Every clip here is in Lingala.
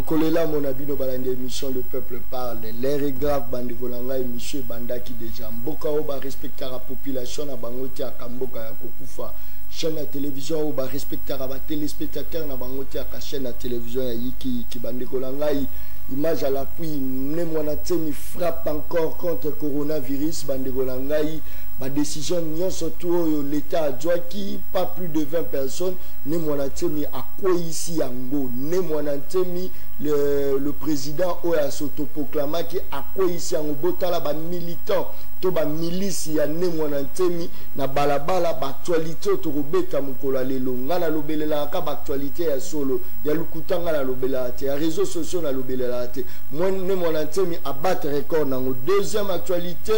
Bokolela mon abino balandi émission Le Peuple Parle. L'air est grave, bandikolanga émission bandaki déjà. Mboka oba respecter la population na bangoti akamboka ya kokufa. Chaîne à télévision oba respecter la téléspectateur na bangoti aka chaîne à télévision ya yiki ki bandikolanga image à l'appui. Ne mwana temi frappe encore contre coronavirus bandikolanga ma décision n'y surtout l'État a dit pas plus de 20 personnes ne monatemi à quoi ici yango ne monatemi le président a s'autoproclamé qui a quoi ici en botala ba militant to ba milice ya ne monatemi na balabala ba actualité to robeta mukola lelo ngala lobelela ka ba actualité ya solo ya lukutanga na lobela te ya réseaux sociaux na lobela te moi ne monatemi à battre record na deuxième actualité.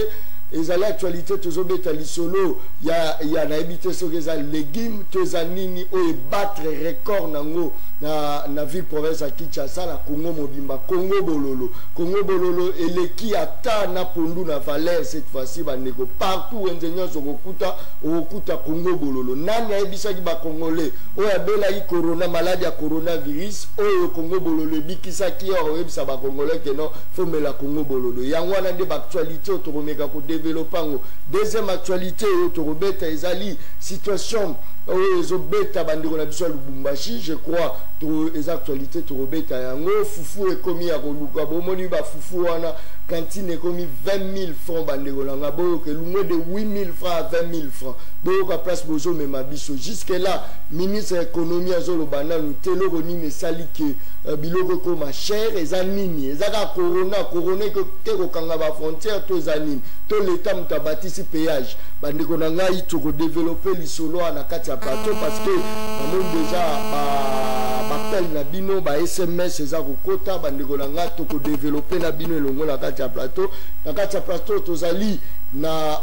Et à l'actualité, tous les bétails solo, il y a n'habité sur les légumes, tous les nini, ou battre record nango na ville province à Kinshasa, la Congo Mobimba, Congo Bololo, et les qui attendent na pondu na valeur cette fois-ci, bandeko partout ingénieur sur Okuta Congo Bololo. Nani n'habité qui ba congolais, ou ya bela i corona maladie à coronavirus, ou Congo Bololo, bikisa qui a ou ça ba congolais que non, faut me la Congo Bololo. Yangwana de actualité autour de développement. Deuxième actualité, Torobeta Ezali, situation Ezobeta Bandiro Nabiso Lubumbashi, je crois, les actualités Torobeta Yango, Foufou est commis à Roluka, Bomoni ba Foufou wana, cantine est commis 20 000 francs Bandiro Nangabo, que l'oumo de 8 000 francs à 20 000 francs. Boka place Bozo Memabiso. Jusque là, ministre de l'économie Azolo Banane, Telo Ronine Sali que Biloko Koma cher, et Zanini, et Zaka Corona que Tero Kangaba frontière, to Zanini, to l'État m'a bâti ce péage. Bandeko Nanga, il faut développer les solos à la Katia Plateau parce que, on a déjà, appel na bino ba SMS eza kokota bandeko nanga to ko développer na bino elongo na Katia Plateau tozali na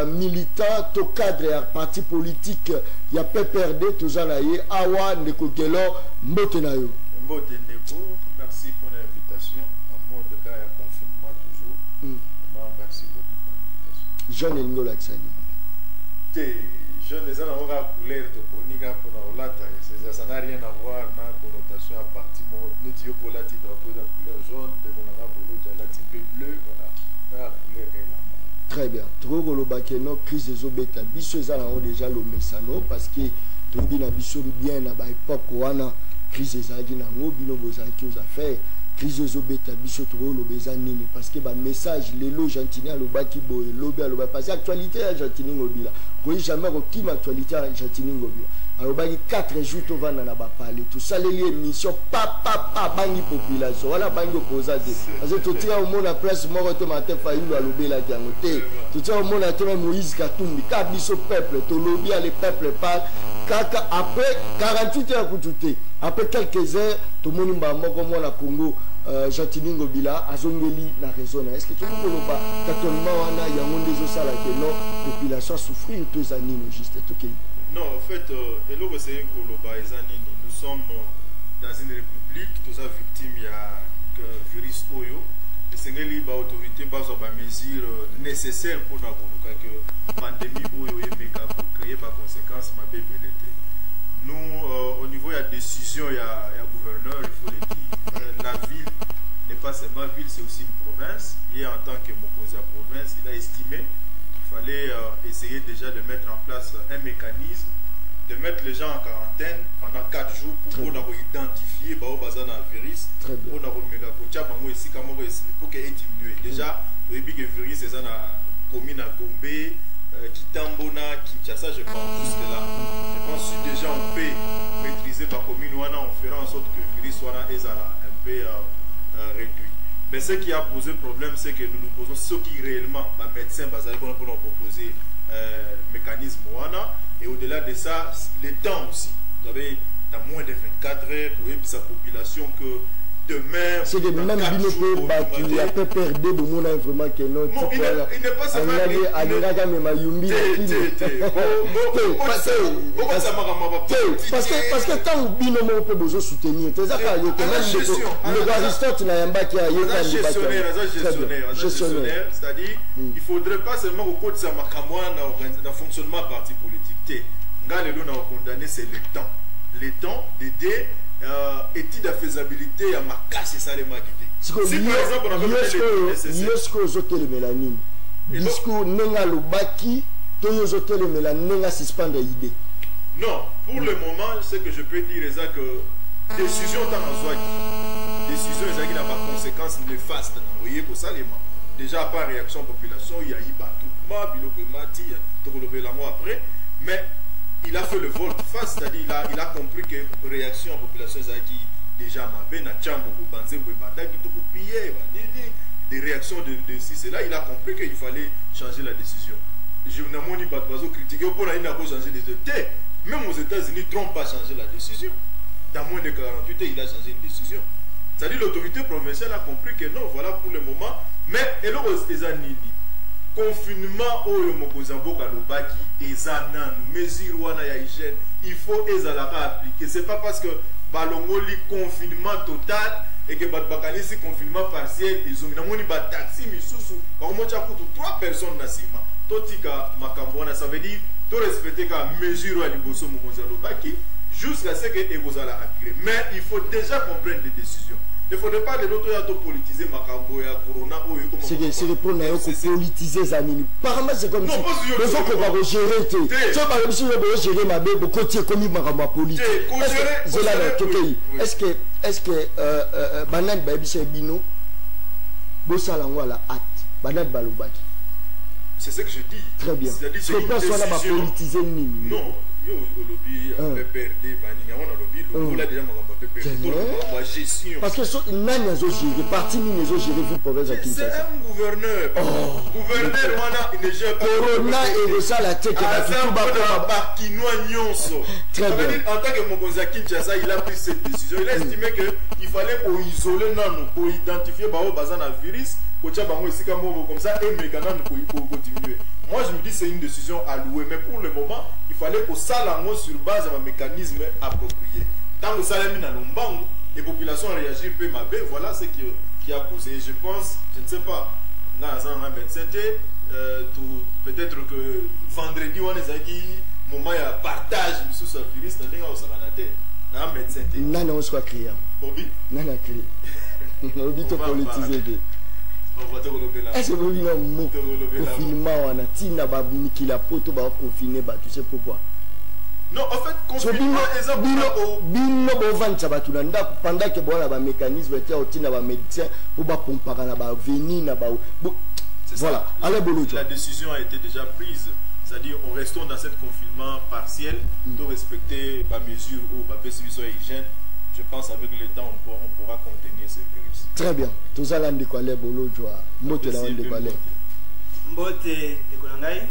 militant to cadre ya parti politique ya PPRD tozala ye awa ndeko gelo mbote na yo mbote ndeko merci pour l'invitation en mode cas ya confinement toujours merci beaucoup pour l'invitation jeune ngola tsani jeune les gens ont couleur toponika pour la olata ça n'a rien à voir na connotation à parti mode nous disons pour la drapeau de couleur jaune de mon bolo de la type bleu voilà la couleur est très bien trop golobake no crise des obeta biso ezala déjà le mesano parce que tobi na biso bien na ba époque wana crise ezaki na ngo bino bozaki aux affaires crise des obeta biso trop lo bezanini parce que ba message lelo gentini alobaki boye lobi aloba parce que actualité ya gentini ngobila ko jamais rekim actualité ya gentini ngobila alobaki 4 jours to vana na ba parler tout ça les émission pa bangi population wala bangi opposate parce que tout tira au monde à place mort te matin faïlo alobela diangote tout tira au monde à toi Moïse Katumbi ka biso peuple to lobi à les peuples parle kaka après 48 heures kututé après quelques heures tout le monde mba moko mona Congo Gentini Ngobila azongeli na raison est-ce que tout le monde ba tatonement wana yango ndezo sala que non population souffrir tous anines juste OK non en fait eloko c'est koloba ezanini nous sommes dans une république tous a victime ya virus oyo esengeli ba autorité bazo ba mesures nécessaires pour na koluka que pandémie oyo emeka pour créer ba conséquences mabebelete nous au niveau ya décision ya gouverneur il faut le dire la ville n'est pas seulement ville c'est aussi une province et en tant que mokozi à province il a estimé qu'il fallait essayer déjà de mettre en place un mécanisme de mettre les gens en quarantaine pendant 4 jours pour identifier le virus pour qu'il diminue déjà le virus est commis à Gombe Kitambona, Kinshasa, je pense jusque là. Je pense que déjà on peut maîtriser par commune, on fera en sorte que le virus soit un peu réduit. Mais ce qui a posé problème, c'est que nous nous posons ce qui réellement, les médecins, pour nous proposer un mécanisme. Et au-delà de ça, le temps aussi. Vous avez moins de 24 heures pour sa population que demain, c'est que même il battu a pas perdu de mon vraiment que non il n'est pas seulement parce que tant binomo peut besoin soutenir c'est ça le Aristote n'a pas qui a gestionnaire c'est-à-dire il faudrait pas seulement au côté de dans fonctionnement parti politique ngale lo na condamner c'est le temps d'aider étude de faisabilité à ma casse et ça les maquité. Si par exemple on avait fait le mélanine, discours nenga lobaki, toyozo le mélanine nenga suspendre l'idée. Non, pour le moment, ce que je peux dire c'est que décision dans la décision qui n'a pas de conséquences néfastes. Vous voyez pour ça les mains. Déjà par réaction population, il y a eu batoutement, biloko mati, tokolobe la mois après, mais il a fait le volte-face, c'est-à-dire il a compris que réaction population qui déjà m'a na chambo banze banda qui toko prier des réactions de si c'est là, il a compris qu'il fallait changer la décision. Je n'ai pas dit bazo critiquer pour la pas changer les deux. Même aux États-Unis, Trump a changé la décision. Dans moins de 48 heures, il a changé une décision. C'est-à-dire l'autorité provinciale a compris que non, voilà pour le moment. Mais et là, confinement au Mokozamboka Lobaki, Ezanan, mesure wana ya hygiène, il faut ezalaka appliquer. C'est pas parce que balongoli confinement total et que bakalisi confinement partiel, ils ont mis ba taxi misusu, par contre, tu 3 personnes dans Sima. Totika makambona, ça veut dire tout respecter la mesure à l'Iboso Mokozalobaki jusqu'à ce que Ebozala applique. Mais il faut déjà comprendre les décisions. Il ne faudrait pas de l'autre politiser Makambo et Corona. C'est le problème de politiser Zanini. Apparemment, c'est comme si. Les gens qui vont gérer. Tu vois, par exemple, si on veut gérer ma belle, beaucoup de commis Makambo politique. Est-ce que Banan Baby Sebino, Bossalango à la hâte, Banan Balobaki. C'est ce que je dis. Très bien. C'est-à-dire que personne n'a politisé Nini. Non. Yo lobby PPRD Baninga on a lobby on a déjà ma gestion parce que il n'a pas géré parti ni les autres géré ville province à Kinshasa. C'est un gouverneur. Gouverneur on a déjà Corona et ça la tête à tout bas Kinoa Nyonso. Très bien. En tant que Mokonzi Kinshasa, il a pris cette décision. Il a estimé que il fallait pour isoler nano pour identifier bao bazana virus pour tcha bango ici comme ça et méganan pour diminuer. Moi je me dis c'est une décision allouée mais pour le moment il fallait que ça l'ango sur base d'un mécanisme approprié. Tant que ça l'a mis dans l'ombango, les populations ont réagi un peu mal. Voilà ce qui a posé. Je pense, je ne sais pas, dans un médecin, peut-être que vendredi on est dit moment il y a partage sur ce virus dans les gens un médecin. Non non on soit criant. Obi. Non non crié. Obi to politiser. Est-ce que vous avez un mot confinement on a tina ba nikila poto ba confiner ba tu sais pourquoi? Non, en fait, confinement exemple bino bo vantsa batu na ndako pendant que bon la mécanisme était au tina ba médecin pour ba comparer na ba venir na ba voilà. La décision a été déjà prise, c'est-à-dire on restons dans cet confinement partiel pour respecter la mesure ou la précision hygiène. Je pense avec le temps on pourra contenir ces virus. Très bien. Tous allons de quoi les bolo joie. Moto la de quoi les. Mbote de Kolangai.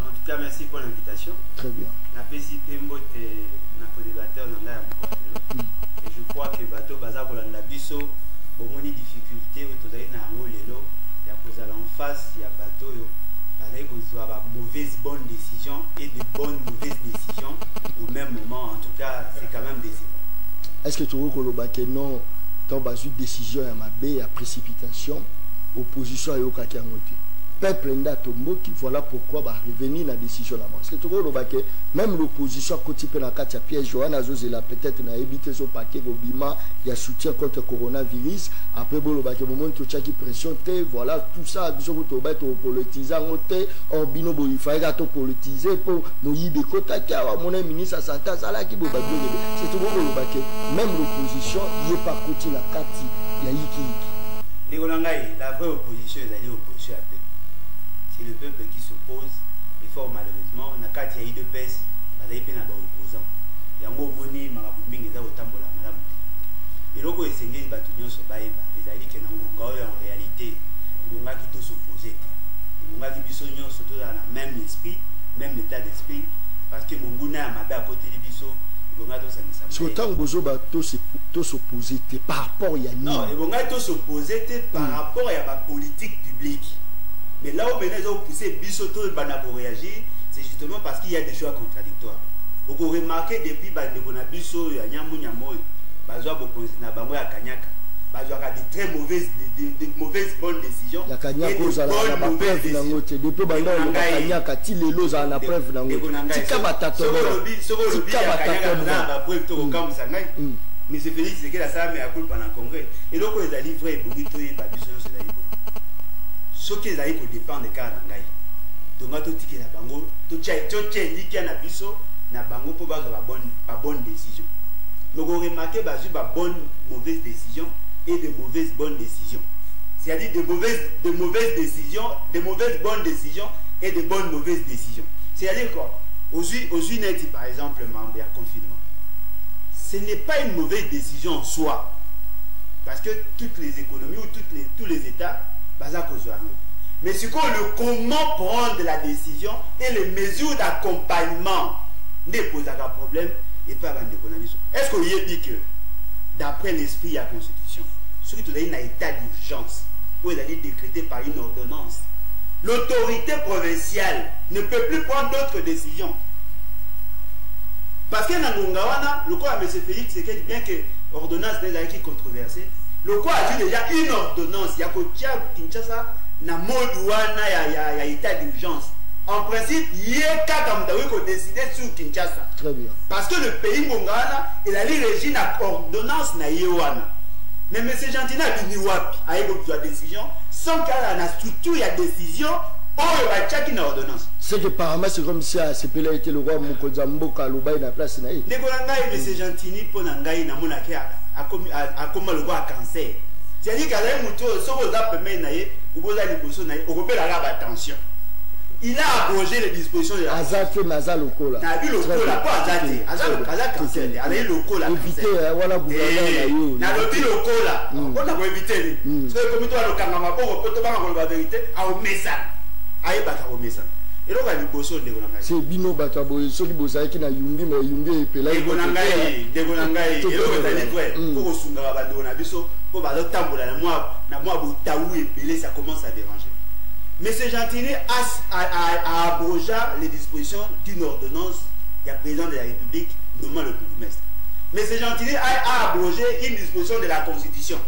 En tout cas merci pour l'invitation. Très bien. Na PCP Mbote na co-débatteur nanga ya et je crois que bateau baza kolanda biso bomoni difficulté au tozali na yango lelo ya kozala en face ya bateau yo bazali kozwa ba mauvaise bonne décision et de bonnes mauvaises décisions au même moment. En tout cas c'est quand même décevant. Est-ce que tu veux que non, tu as une décision à ma baie, à précipitation, opposition à Yokaki Angote. Peuple n'a tombeau qui voilà pourquoi va revenir la décision là. Est-ce que tu veux que même l'opposition côté de la carte à piège, Johanna Zozela peut-être n'a évité son paquet au Bima, il y a soutien contre le coronavirus. Après, bon, le moment où tu as qui pression, voilà tout ça, tu as politisé, en bino, il fallait politiser pour nous y mon ministre à Santa Zala qui c'est tout le même l'opposition, il n'y a pas côté la carte, il y a Yiki. La vraie opposition est l'opposition à peuple. C'est le peuple qui s'oppose, et fort malheureusement, on a quatre yaï de pèse, on a été opposant. Il y a un mot boni, maraboumin, et là au tambour la madame. Et l'autre est signé, batunion se baille, les alliés qui n'ont pas en réalité, ils n'ont pas tout s'opposer. Ils n'ont pas dit bisognon, surtout dans le même esprit, même état d'esprit, parce que mon gouna m'a à côté des bisous. Autant que vous s'opposer par rapport à Yannick. Non, ils vont s'opposer par rapport à la politique publique. Mais là où ils ont poussé Bissoto et Bana pour réagir, c'est justement parce qu'il y a des choix contradictoires. Vous pouvez remarquer depuis que Bisso, Yanyamou Nyamoy, Bazoa Bokonzina, Bangoya Kanyaka, Bazoa a de très mauvaises bonnes décisions. La Kanyaka, vous avez la preuve dans votre. Depuis Bangoya Kanyaka, Tilelo, vous avez la preuve dans votre. Tika Bataton. Tika Bataton. mais c'est Félix c'est que la salle mais à coup pendant congrès et donc les alliés vrais beaucoup tout est pas du tout c'est d'ailleurs ce qui est pour dépendre de cas d'angai donc à tout ticket la bango tout tient dit qu'il y a na biso na bango pour pas bonne décision donc on remarque bah bonne mauvaise décision et de mauvaises bonnes décisions c'est-à-dire de mauvaises décisions de mauvaises bonnes décisions et de bonnes mauvaises décisions c'est-à-dire quoi aujourd'hui net par exemple membre du confinement ce n'est pas une mauvaise décision en soi parce que toutes les économies ou tous les états basent à cause de mais c'est quoi le comment prendre la décision et les mesures d'accompagnement ne posent pas de problème et pas de l'économie. Est-ce qu'on y a dit que d'après l'esprit de la Constitution, surtout dans un état d'urgence où il a été décrété par une ordonnance, l'autorité provinciale ne peut plus prendre d'autres décisions. Parce que dans Ngongawana, le quoi M. Félix, c'est que bien que l'ordonnance n'est pas controversée, le quoi a dit déjà une ordonnance, il y a Kinshasa, na modouana il y a état d'urgence. En principe, il y a qu'à décider sur Kinshasa. Très bien. Parce que le pays Ngongawana, il a dit régime à ordonnance na Yewana. Mais M. Gentina a dit Niwapi, a eu une décision, sans qu'il y ait une structure, il y a décision, or il va checker une ordonnance. C'est que apparemment, c'est comme si ACP a été le roi Mokozambo Kalouba dans la place. Les Golangaï, M. Gentini, pour Nangaï, n'a mon acquis a comment le roi a cancer. C'est-à-dire qu'il y a un mouton, si vous avez naïe, ou vous avez une naïe, on peut la attention. Il a abrogé les dispositions de la Azate Maza Lokola. Il a vu Lokola, pas Azate. Azate cancer. Il a eu Lokola. Éviter, voilà, gouvernement. Il a vu Lokola. On a évité. Parce que comme toi, le Kangama, on peut pas avoir la vérité, à un message. À un message. Et donc, il y a une de c'est Bino Batabo, ceux qui bossent avec Yungi, mais Yungi et Pela. Et Gonangaï, et donc, il y a des vrais. Pour Sungara Badonabiso, pour Bado Tambola, la moi, Taou et Pelé, ça commence à déranger. M. Gentini a abrogé les dispositions d'une ordonnance du président de la République, nommant le bourgmestre. M. Gentini a abrogé une disposition de la Constitution.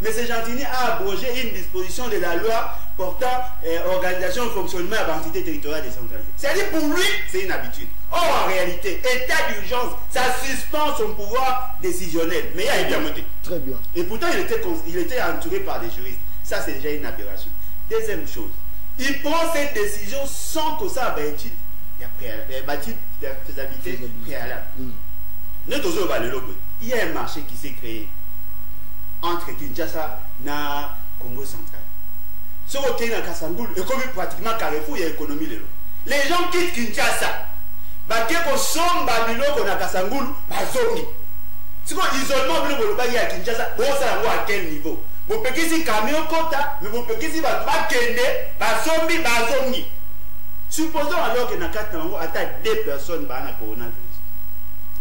M. Gentini a abrogé une disposition de la loi portant organisation et fonctionnement à l'entité territoriale décentralisée. C'est-à-dire pour lui, c'est une habitude. Or, en réalité, état d'urgence, ça suspend son pouvoir décisionnel. Mais il a été monté. Très bien. Et pourtant, il était entouré par des juristes. Ça, c'est déjà une aberration. Deuxième chose, il prend cette décision sans que ça ait étude. Il y a faisabilité préalable. Il y a un marché qui s'est créé entre Kinshasa et Congo central. Ce qui est dans Kassangoul, et comme pratiquement Carrefour, il y a l'économie. Les gens quittent Kinshasa. Ils sont à Kassangoul, c'est quoi l'isolement de à Kinshasa? À quel niveau? Vous pouvez dire camion quota, mais vous pouvez dire que supposons alors que dans 4 ans, il y a 2 personnes qui ont le coronavirus.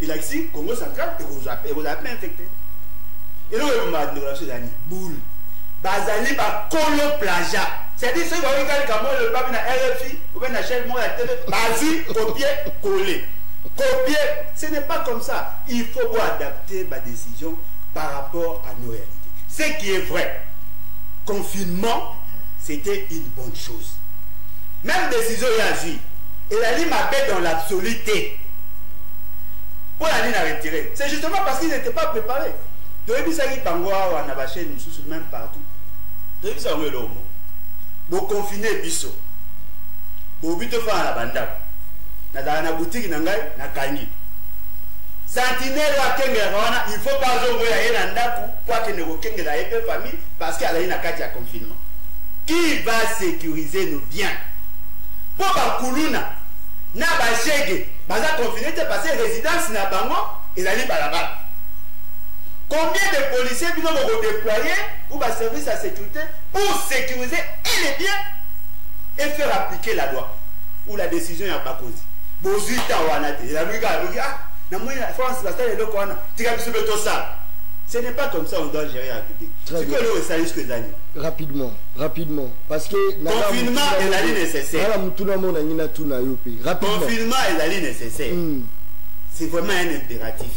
Il a ici, Congo central, et vous avez infecté. Et là, on m'a dit que boule. Bazali ba colo plagia. C'est-à-dire que si vous avez le papier na RFI, ou bien na chaîne moi la télé, vas-y, copier, coller. Copier, ce n'est pas comme ça. Il faut adapter ma décision par rapport à nos réalités. Ce qui est vrai, confinement, c'était une bonne chose. Même décision il a vu. Il a dit ma bête dans l'absoluté. Pour la ligne à retirer. C'est justement parce qu'ils n'étaient pas préparés. Tu as vu ça qui Bangoa ou à Nabaché, nous même partout. Tu as vu ça où est l'homme. Vous confinez biso. Vous vite faire à la banda. Dans la boutique, dans la canne. Sentinelle à Kengerana, il faut pas jouer à Nandaku, quoi que ne vous la famille, parce qu'elle a une carte de confinement. Qui va sécuriser nos biens? Pour Bakuluna, Nabachege, Baza confiné, tu as passé résidence Nabango, et la libre là-bas. Combien de policiers vont déployer ou va service à sécurité pour sécuriser et les biens et faire appliquer la loi ou la décision n'a pas causé. Ce n'est pas comme ça on doit gérer la République. C'est que l'eau est risque d'année. Rapidement. Parce que confinement est l'année nécessaire. Confinement est l'année nécessaire. C'est vraiment un impératif.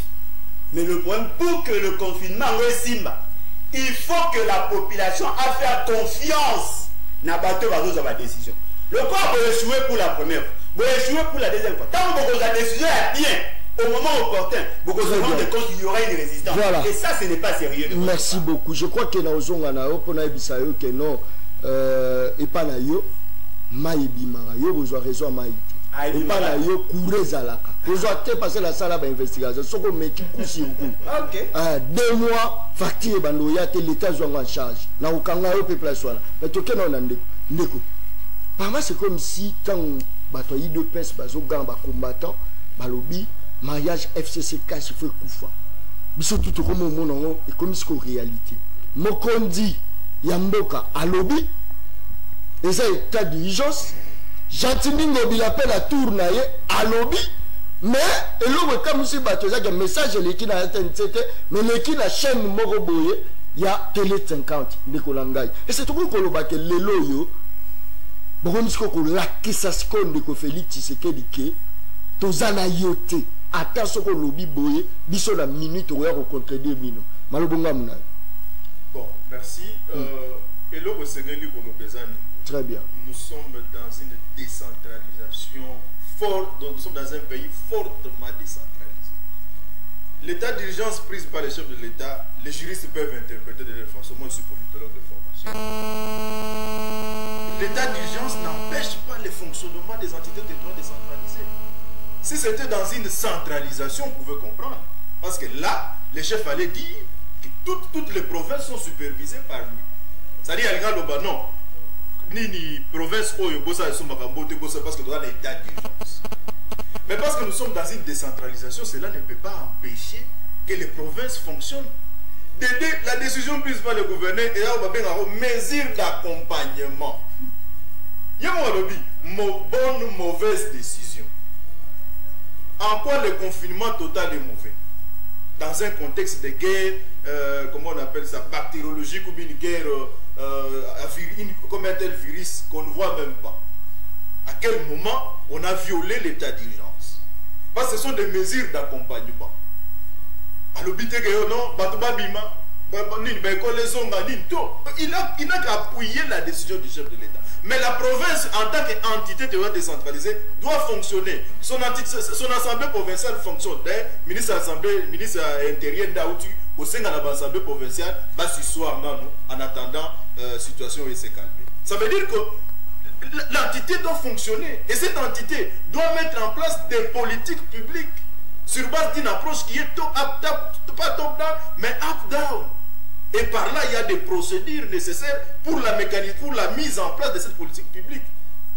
Mais le problème, pour que le confinement réussisse, il faut que la population a fait confiance dans la décision. Le corps peut échouer pour la première fois, peut échouer pour la deuxième fois. Tant que la décision est bien, au moment opportun, beaucoup se rendent compte qu'il y aura une résistance. Voilà. Et ça, ce n'est pas sérieux. Merci beaucoup. Je crois que dans Ozongana, pour Naïbisayo, que non, et pas Nayo, Maïbi Marayo, vous avez raison, Maïbi. Et pas Nayo, Kouré Zalaka. Vous avez passé la salle d'investigation. Ce qu'on met qui couche ok. 2 mois, facture Bandoya, l'État est en charge. N'a aucun peuple à soi. Mais tout le monde a un par moi, c'est comme si quand bataille de peste, combattant, balobi, mariage FCCK, il faut koufa. Mais surtout comme au monde et comme c'est en réalité. Mokondi, Yamboka, à lobby, et ça état d'urgence. Gentiment, il appelle à tournailler à lobby. Mais, et là, comme si il y a un message qui n'a pas été mais qui la chaîne Moroboye, il y a télé 50 de Kolangay. Et c'est tout le monde qui est le loyo. Bon, si on a qui s'asconde de Félix Tshisekedi que tozana yote attention qu'on lobby boye biso la minute ou au contre 2 minutes. Malobonga muna. Bon, merci. Et là au Sénégal très bien. Nous sommes dans une décentralisation forte, donc nous sommes dans un pays fortement décentralisé. L'état d'urgence prise par les chefs de l'État, les juristes peuvent interpréter de leur façon. Moi je suis politologue de formation. L'état d'urgence n'empêche pas le fonctionnement des entités territoriales décentralisées. Si c'était dans une centralisation, on pouvait comprendre. Parce que là, les chefs allaient dire que toutes les provinces sont supervisées par lui. C'est-à-dire, non, ni province parce que nous avons l'état d'urgence. Mais parce que nous sommes dans une décentralisation, cela ne peut pas empêcher que les provinces fonctionnent. La décision prise par le gouverneur est une mesure d'accompagnement. Il y a une bonne ou mauvaise décision. En quoi le confinement total est mauvais? Dans un contexte de guerre, comment on appelle ça, bactériologique ou une guerre, comme un tel virus qu'on ne voit même pas. À quel moment on a violé l'état d'urgence? Parce que ce sont des mesures d'accompagnement. À l'obité que non, il n'a qu'à appuyer la décision du chef de l'État. Mais la province, en tant qu'entité décentralisée, doit fonctionner. Son assemblée provinciale fonctionne. Ministre intérieur d'Aoutu, au sein de l'assemblée provinciale, en attendant la situation se calmer. Ça veut dire que l'entité doit fonctionner. Et cette entité doit mettre en place des politiques publiques sur base d'une approche qui est pas top-down, mais up-down. Et par là, il y a des procédures nécessaires pour la mise en place de cette politique publique.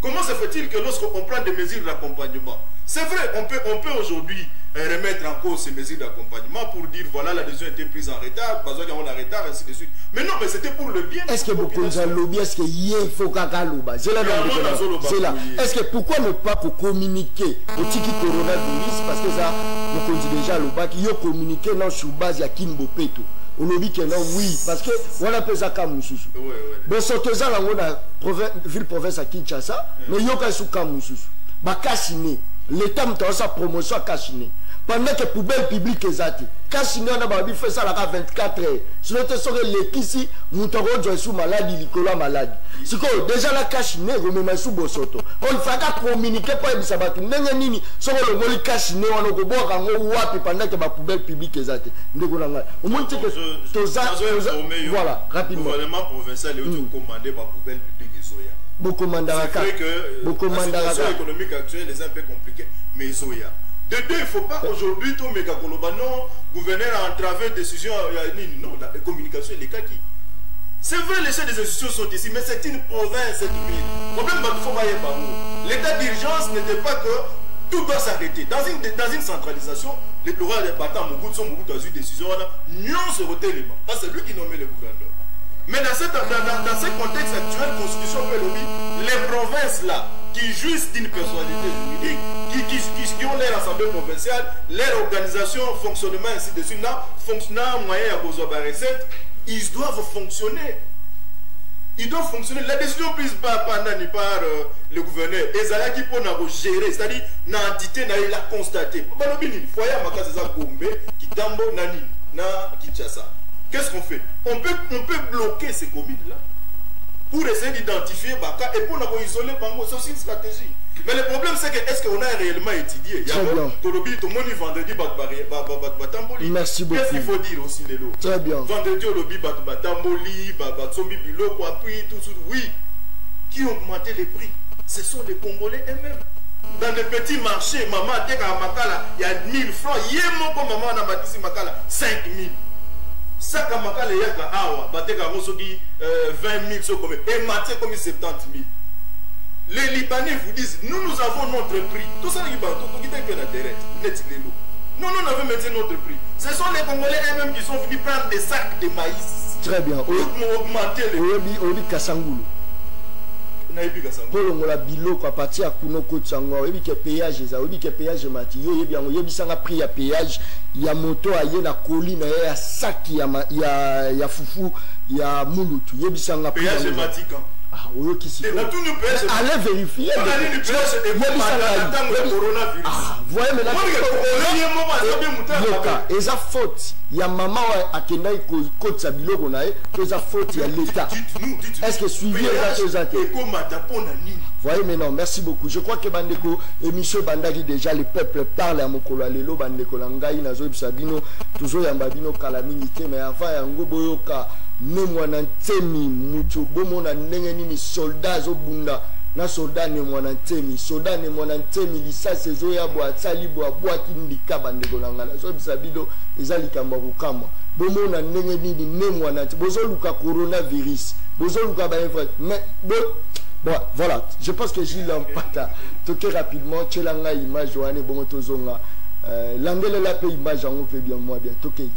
Comment se fait-il que lorsqu'on prend des mesures d'accompagnement, c'est vrai, on peut aujourd'hui remettre en cause ces mesures d'accompagnement pour dire voilà, la décision a été prise en retard, pas besoin d'avoir un retard, ainsi de suite. Mais non, mais c'était pour le bien. Est-ce que beaucoup de lobby, est-ce qu'il faut qu'à c'est là. Est-ce que pourquoi ne pas pour communiquer au tiki coronavirus, parce que ça, on dit déjà l'oba qui y a communiqué dans sur base à Kimbo Peto. On lobby que non, oui, parce que on appelle ça Kamoussous. Bon, surtout ça, on a ville province à Kinshasa, mais il y a sous Kamoussous. Bah, Kassine, l'État m'a sa promotion à Kassine. Pendant que poubelle publique est zati. Kassine, on a fait ça à 24 heures. Sinon, tu serais l'équipe, Moutoro sous maladie, Nicolas maladie. C'est quoi, déjà la Kassine, remet sous Bosoto. On ne fait pas communiquer pour les sabati. Nini, sur le vol Kassine, on a boire en haut, pendant que la poubelle publique est zati. Au moins, tu que. Voilà, rapidement. Le gouvernement provincial est commandé par la poubelle publique de Zoya. Beaucoup mandaraka. C'est vrai que la situation économique actuelle est un peu compliquée, mais Zoya. De deux, il ne faut pas aujourd'hui tout méga non, gouverneur a entravé décision, non, la communication est les kaki. C'est vrai, les chefs des institutions sont ici, mais c'est une province, cette ville. Le problème, l'état d'urgence n'était pas que tout doit s'arrêter. Dans une centralisation, le roi de Batam, Mobutu a eu une décision, non se retélé. Parce que c'est lui qui nommait le gouverneur. Mais dans ce contexte actuel, constitution les provinces là, qui jouissent d'une personnalité juridique, qui ont leur assemblée provinciale, leur organisation, fonctionnement, ainsi de suite, fonctionnant moyen à besoin de recette, ils doivent fonctionner. Ils doivent fonctionner. La décision prise par le gouverneur, et ça qui peut gérer, c'est-à-dire l'entité n'a constaté. Qu'est-ce qu'on fait? On peut bloquer ces communes-là. pour essayer d'identifier Baka et pour isoler Bango. C'est aussi une stratégie. Mais le problème, c'est que est-ce qu'on a réellement étudié? Très bien. Vendredi, merci beaucoup. Qu'est-ce qu'il faut dire aussi, Lélo? Très bien. Vendredi, Batamboli, Batsombi Biloko, puis tout ça. Oui. Qui ont augmenté les prix? Ce sont les Congolais eux-mêmes. Dans les petits marchés, maman a dit à Makala, il y a 1000 francs. Hier, maman a dit à Makala, 5000. Ça, quand Makala y a awa, bateka rosogi 20 000, et maté comme 70 000. Les Libanais vous disent, nous avons notre prix. Tout ça, nous avons maintenant notre prix. Ce sont les Congolais eux-mêmes qui sont venus prendre des sacs de maïs ici. Très bien. Ils ont augmenté les prix. Oli Kasangulu. Pour la biloko à partir à Kunoko Tsango, il y a péage, il y a péage Mathieu, il y a prix à péage, il y a moto, il y a colline, il y a sac, il y a foufou, il y a mouloutou, il y a péage Matican. Ah, oui, qui s'y fait. Allez vérifier. Voyez, mais là, et ça faute. Il y a maman à Kenai côte sa biloko nae, que ça faute, il y a l'État. Est-ce que suivi les actes? Voyez, mais non, merci beaucoup. Je crois que Bandeko et Michel Bandaki, déjà, le peuple parle à Mokolo Lelo, Bandeko Langaï, Nazo Sabino, toujours Yambabino Kalaminité, mais avant, Yango Boyoka. Nemwana ntemi mutu bomona ndenge nini soldat zo bunda na soldat nemwana ntemi soldat nemwana ntemi lisase zo ya bwa tsali bwa kindika bandeko langala so bisabido ezali kamba kokama bomona ndenge nini nemwana bozo luka coronavirus bozo luka ba mais bon voilà, je pense que Gilles Lampata toqué rapidement tchelanga image wane bongo tozonga landele la pe image on fait bien moi bien toqué.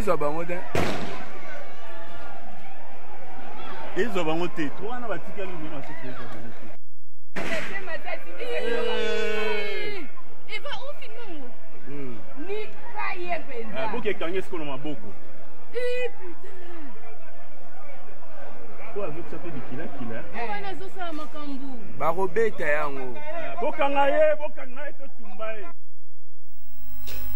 Ils ont bangoté. Ils ont bangoté. Toi, on a bâti qu'à lui-même à ce que ils ont bangoté. Il va où finalement? Ni cahier pédale. Vous qui gagnez ce qu'on a beaucoup. Putain. Quoi avec ça fait du kila? On a ça makambu. Barobeta yango. Bokangaye to tumbaye.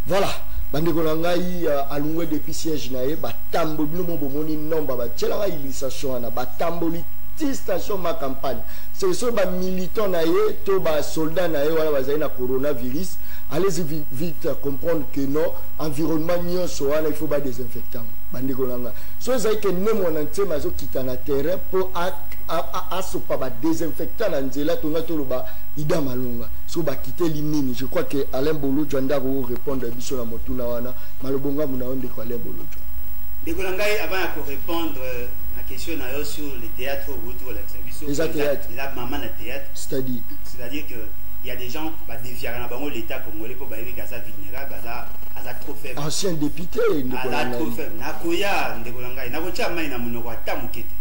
Voilà. Bandeko na ngai alungwe depuis siège na ye batambo bino mo bomoni nomba ba tshela illustration na batamboli ti station ma campagne c'est so ba militant na ye to ba soldat na ye wala bazali na coronavirus allez vite comprendre que non environnement nyonso wana il faut ba désinfectant bandeko na ngai so ezali ke nemo na ntsema zo kita na terrain pour asopa ba désinfectant na nzela to ngato lo ba ida malunga so ba quitter limini je crois que Alain Bolo Janda ko répondre biso na motuna wana malobonga muna onde ko Alain Bolo ndeko na ngai avant ko répondre la question na yo sur les théâtres autour de l'exhibition la maman na théâtre c'est-à-dire que il y a des gens qui va défier na bango l'état congolais pour bailler gaza vulnérable aza trop faible ancien député ndeko na trop faible na koya ndeko na ngai na ko tia mai na monoko atamukete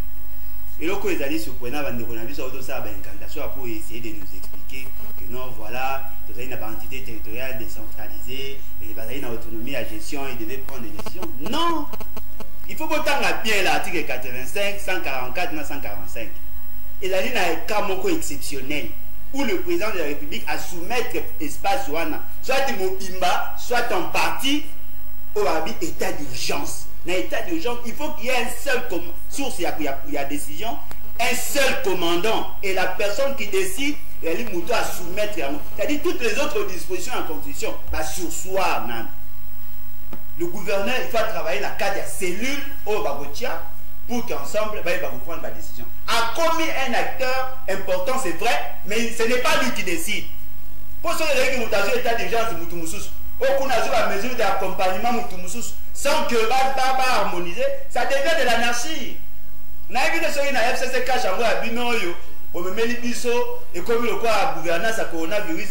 et loko ezali surprenant bandeko na biso auto ça ba incantation pour essayer de nous expliquer que non voilà vous avez une entité territoriale décentralisée et vous avez une autonomie à gestion et devez prendre des décisions non il faut qu'autant la bien l'article 85 144 145 et là il y a un cas moko exceptionnel où le président de la République a soumettre espace ouana soit mobimba soit en partie au état d'urgence. Dans l'état d'urgence, il faut qu'il y ait un seul source, il y a décision, un seul commandant et la personne qui décide, elle est mouton à soumettre. C'est-à-dire toutes les autres dispositions en constitution, bah sur soi, man. Le gouverneur, il faut travailler dans le cadre de la cellule au Bagotia pour qu'ensemble, bah, il va prendre la décision. A commis un acteur important, c'est vrai, mais ce n'est pas lui qui décide. Pour ceux qui ont un état d'urgence, au la mesure d'accompagnement sans que va harmoniser, ça devient de l'anarchie. Na évité ce qui n'a FCC cache en moi binoyo, au même biso et comme le quoi gouvernance à coronavirus,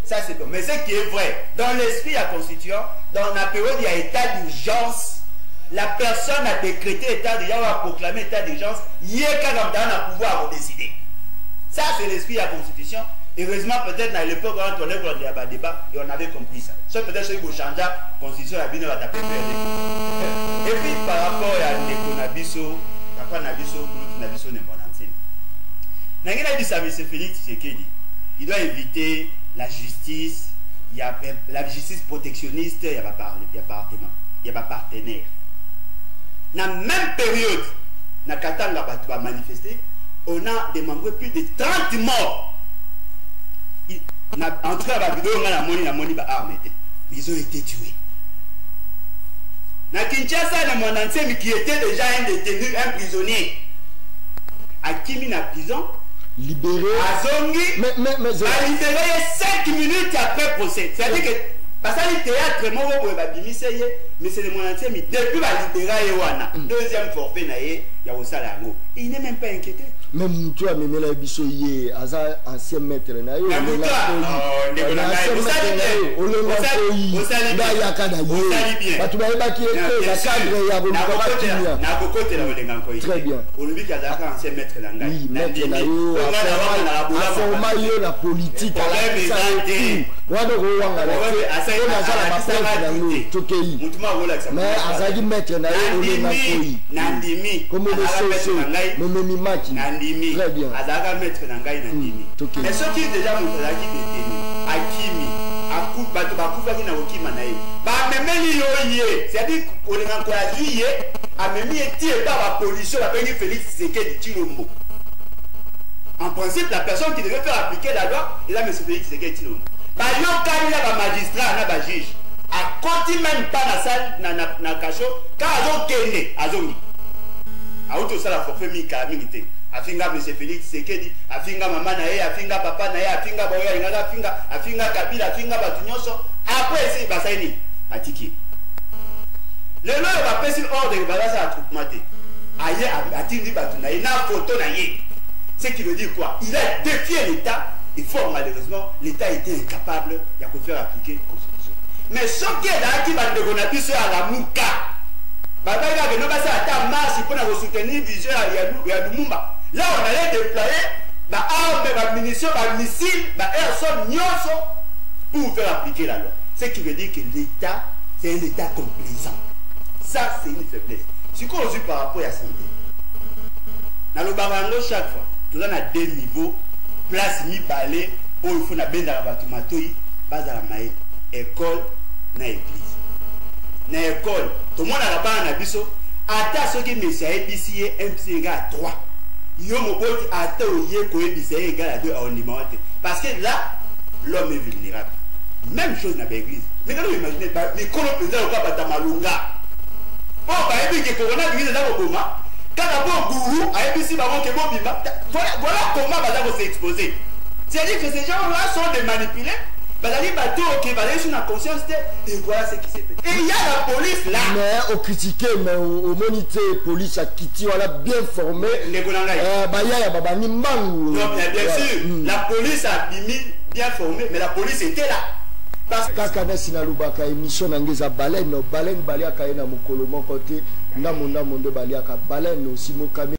ça c'est bon. Mais ce qui est vrai, dans l'esprit à constituant, dans la période il y a état d'urgence, la personne a décrété état d'urgence, a proclamé état d'urgence, il y a qu'à pouvoir décider. Ça c'est l'esprit à constitution. Heureusement, peut-être à l'époque, quand on est dans le débat, et on avait compris ça. Sauf peut-être ceux qui vont changer la constitution, la bine va taper. Et puis, par rapport à Ndeko Nabiso, Papa Nabiso, Kouloutou Nabiso, Nembonantin. Nangina dit ça, M. Félix Tshisekedi, il doit éviter la justice, il y a la justice protectionniste, il y a pas partenaire. Dans la même période, dans Katanga va manifester, on a demandé plus de 30 morts. En tout cas, ils ont été tués. Na Kinshasa, mon ancien qui était déjà un détenu, un prisonnier, à Kimi na prison, libéré, mais a libéré 5 minutes après procès. C'est-à-dire que, parce que le théâtre, mais c'est le mon ancien, mais depuis la libération, deuxième forfait, il n'est même pas inquiété. Même toi, mais la bisoye, aza ancien maître na yo, très bien. La politique, très bien. Azaka mettre na ngai na ndimi. Mais ce qui déjà moutazaki détenu, akimi, akup bato bakufa ki na okima na ye. Ba memeli yo ye, c'est-à-dire qu'on est encore à juillet, a memi eti et pas la pollution la peine Félix Tshisekedi Tshilombo. En principe, la personne qui devait faire appliquer la loi, il a M. Félix Tshisekedi Tshilombo. Ba yo kani la ba magistrat na ba juge. A konti même pas na salle na cacho, ka azo kende, azongi. A auto ça la forfait mi calamité. Afinga M. Félix Tshisekedi, afinga maman na ye, afinga papa na ye, afinga boya ingaka afinga Kabila, afinga batu nyonso. Après c'est basaini atiki. Le loi va passer ordre de balasa attroupement. Aye atindi batu na ye na photo na ye. Ce qui veut dire quoi? Il a défié l'État et fort malheureusement l'État était incapable de faire appliquer la Constitution. mais soki ezalaki bandeko na biso ya lamuka babaka ke no basala ata marche mpona kosoutenir vision ya Lumumba. Là on allait déployer armes, munitions, missiles, airsoft, nyonso pour faire appliquer la loi. Ce qui veut dire que l'État, c'est un État complaisant. Ça, c'est une faiblesse. Ce qu'on dit par rapport à la santé. Dans le barango, chaque fois, tout le monde a deux niveaux, place mi-balai, où il faut bien dans la bâtiment, bas à la maïe, école, na église. Na école, tout le monde a la barre na biso, ata ceux qui me savent ici, un petit gars à 3. Yo moboti ata oye ko ebisa égal à 2 à numéro. Parce que là, l'homme est vulnérable. Même chose dans l'église. Mais quand vous imaginez, les colons présidents au Papa Malunga. Oh, bah, et puis que Corona l'église là au Goma. Quand d'abord gourou a ébisi bah que bon bima. Voilà comment va s'est exposé. C'est-à-dire que ces gens-là sont des manipulés. Bah les bateaux ok, bah les sur la conscience et voilà ce qui s'est fait. Et il y a la police là. Mais au critiquer, mais au monité police à Kiti, on a bien formé. Les Gonangaï. Bah il y a Baba Nimbangu. Non, bien sûr. La police a bien formé, mais la police était là. Parce que kaka sinalubaka émission nangeza baleine baleine baliaka na mokolo moko te ndamo nde baliaka baleine aussi mokami